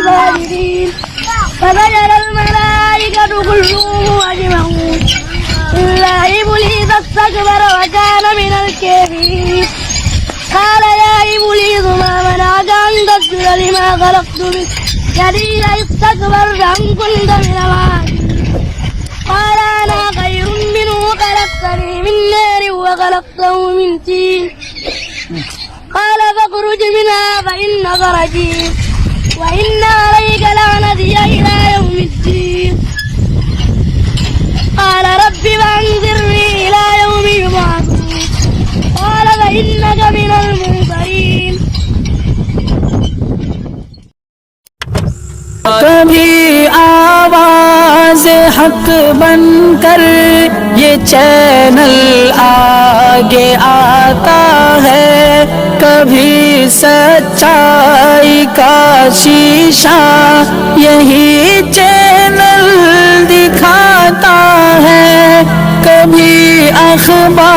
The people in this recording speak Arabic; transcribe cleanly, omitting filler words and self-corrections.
خالدين فسجد الملائكة كلهم أجمعون إلا إبليس استكبر وكان من الكافرين قال يا إبليس ما منعك أن تسجد لما خلقت بيدي استكبرت أم كنت من العالين قال أنا خير منه خلقتني من نار وخلقته من طين قال فاخرج منها فإنك رجيم وإن عليك لعنتي إلى يوم الدين قال رب فأنذرني إلى يوم يبعثون قال فإنك من المنظرين कभी आवाज हक बनकर ये चैनल आगे आता है कभी सच्चाई का शीशा यही चैनल दिखाता है कभी अखबार